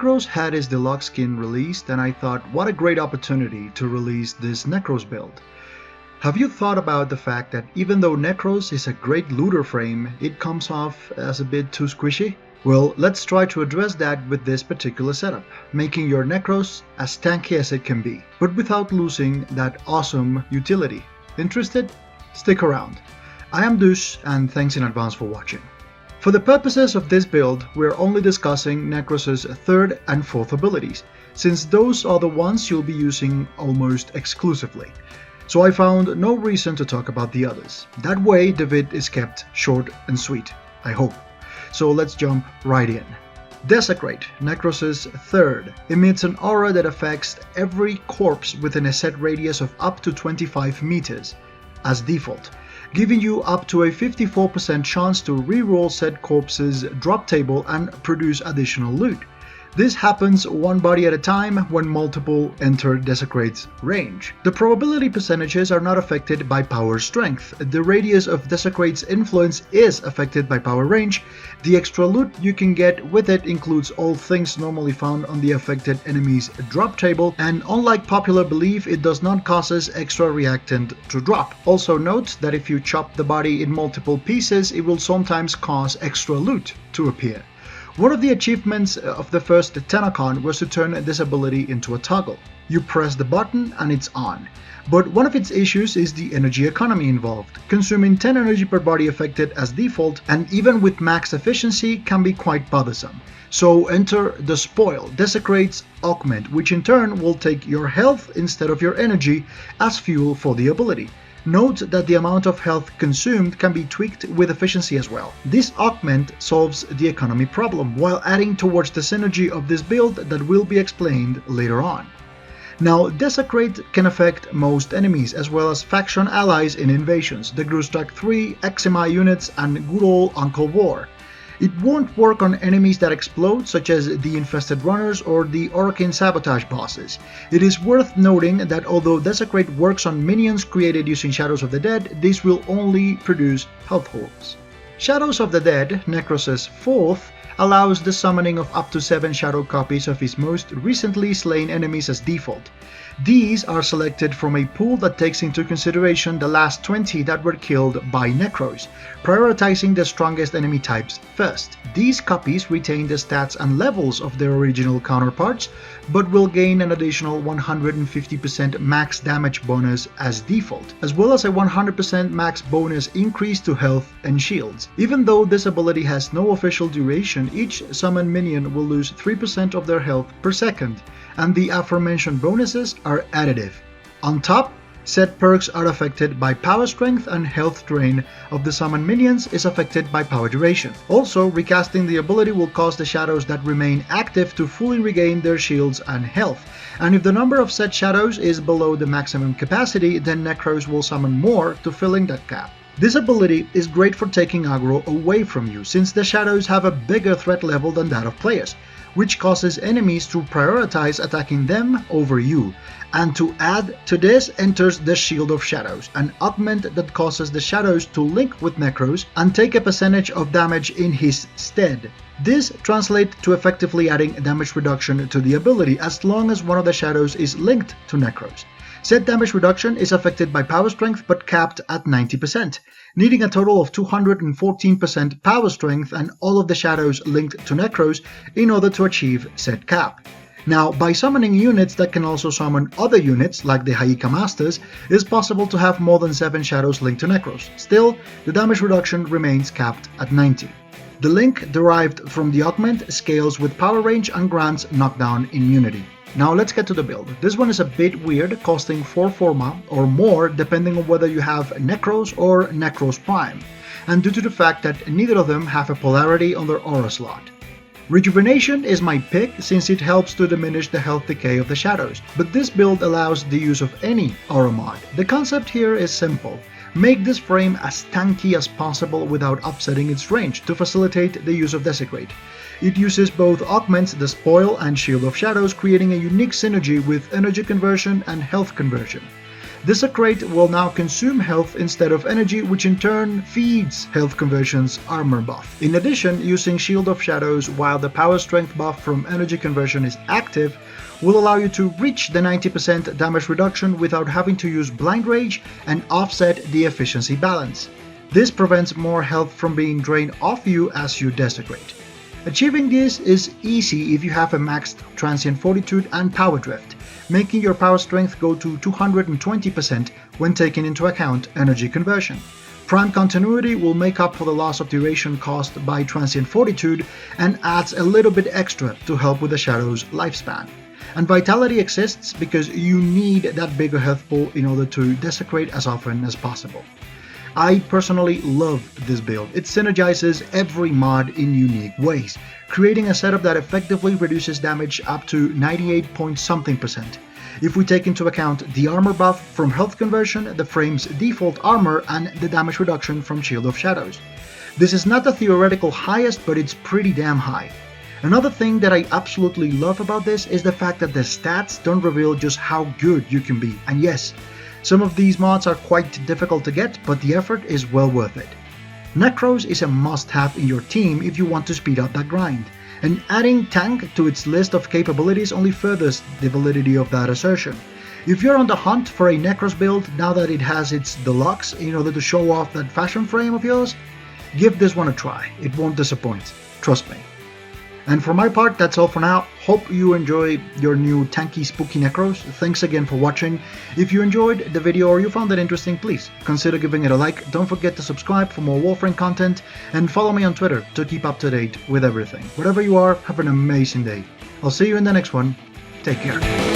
Nekros had his deluxe skin released, and I thought, what a great opportunity to release this Nekros build. Have you thought about the fact that even though Nekros is a great looter frame, it comes off as a bit too squishy? Well, let's try to address that with this particular setup, making your Nekros as tanky as it can be, but without losing that awesome utility. Interested? Stick around. I am Dush, and thanks in advance for watching. For the purposes of this build, we're only discussing Nekros' 3rd and 4th abilities, since those are the ones you'll be using almost exclusively. So I found no reason to talk about the others. That way the vid is kept short and sweet, I hope. So let's jump right in. Desecrate, Nekros' 3rd, emits an aura that affects every corpse within a set radius of up to 25 meters, as default, giving you up to a 54% chance to reroll said corpse's drop table and produce additional loot. This happens one body at a time when multiple enter Desecrate's range. The probability percentages are not affected by power strength. The radius of Desecrate's influence is affected by power range. The extra loot you can get with it includes all things normally found on the affected enemy's drop table, and unlike popular belief, it does not cause extra reactant to drop. Also note that if you chop the body in multiple pieces, it will sometimes cause extra loot to appear. One of the achievements of the first Tenacon was to turn this ability into a toggle. You press the button and it's on. But one of its issues is the energy economy involved. Consuming 10 energy per body affected as default, and even with max efficiency, can be quite bothersome. So enter the Spoil, Desecrate's augment, which in turn will take your health instead of your energy as fuel for the ability. Note that the amount of health consumed can be tweaked with efficiency as well. This augment solves the economy problem while adding towards the synergy of this build that will be explained later on. Now, Desecrate can affect most enemies as well as faction allies in invasions, the Grustak 3, Eczema units, and good old Uncle War. It won't work on enemies that explode, such as the Infested Runners or the Orokin Sabotage bosses. It is worth noting that although Desecrate works on minions created using Shadows of the Dead, these will only produce health orbs. Shadows of the Dead, Nekros' 4th, allows the summoning of up to 7 shadow copies of his most recently slain enemies as default. These are selected from a pool that takes into consideration the last 20 that were killed by Nekros, prioritizing the strongest enemy types first. These copies retain the stats and levels of their original counterparts, but will gain an additional 150% max damage bonus as default, as well as a 100% max bonus increase to health and shields. Even though this ability has no official duration, each summoned minion will lose 3% of their health per second, and the aforementioned bonuses are additive. On top, said perks are affected by power strength, and health drain of the summoned minions is affected by power duration. Also, recasting the ability will cause the shadows that remain active to fully regain their shields and health, and if the number of said shadows is below the maximum capacity, then Nekros will summon more to fill in that gap. This ability is great for taking aggro away from you, since the shadows have a bigger threat level than that of players, which causes enemies to prioritize attacking them over you. And to add to this enters the Shield of Shadows, an augment that causes the shadows to link with Nekros and take a percentage of damage in his stead. This translates to effectively adding damage reduction to the ability as long as one of the shadows is linked to Nekros. Said damage reduction is affected by power strength but capped at 90%, needing a total of 214% power strength and all of the shadows linked to Nekros in order to achieve said cap. Now, by summoning units that can also summon other units, like the Haika Masters, it is possible to have more than 7 shadows linked to Nekros. Still, the damage reduction remains capped at 90. The link derived from the augment scales with power range and grants knockdown immunity. Now let's get to the build. This one is a bit weird, costing 4 forma or more depending on whether you have Nekros or Nekros Prime, and due to the fact that neither of them have a polarity on their aura slot. Rejuvenation is my pick since it helps to diminish the health decay of the shadows, but this build allows the use of any aura mod. The concept here is simple. Make this frame as tanky as possible without upsetting its range to facilitate the use of Desecrate. It uses both augments, the Spoil and Shield of Shadows, creating a unique synergy with energy conversion and health conversion. Desecrate will now consume health instead of energy, which in turn feeds health conversion's armor buff. In addition, using Shield of Shadows while the power strength buff from energy conversion is active will allow you to reach the 90% damage reduction without having to use Blind Rage and offset the efficiency balance. This prevents more health from being drained off you as you desecrate. Achieving this is easy if you have a maxed Transient Fortitude and Power Drift, making your power strength go to 220% when taking into account energy conversion. Prime Continuity will make up for the loss of duration caused by Transient Fortitude and adds a little bit extra to help with the Shadow's lifespan. And Vitality exists because you need that bigger health pool in order to desecrate as often as possible. I personally love this build. It synergizes every mod in unique ways, creating a setup that effectively reduces damage up to 98-point-something%. If we take into account the armor buff from health conversion, the frame's default armor, and the damage reduction from Shield of Shadows. This is not the theoretical highest, but it's pretty damn high. Another thing that I absolutely love about this is the fact that the stats don't reveal just how good you can be, and yes, some of these mods are quite difficult to get, but the effort is well worth it. Nekros is a must-have in your team if you want to speed up that grind, and adding Tank to its list of capabilities only furthers the validity of that assertion. If you're on the hunt for a Nekros build now that it has its deluxe in order to show off that fashion frame of yours, give this one a try. It won't disappoint, trust me. And for my part, that's all for now. Hope you enjoy your new tanky spooky Nekros. Thanks again for watching. If you enjoyed the video or you found it interesting, please consider giving it a like. Don't forget to subscribe for more Warframe content and follow me on Twitter to keep up to date with everything. Wherever you are, have an amazing day. I'll see you in the next one. Take care.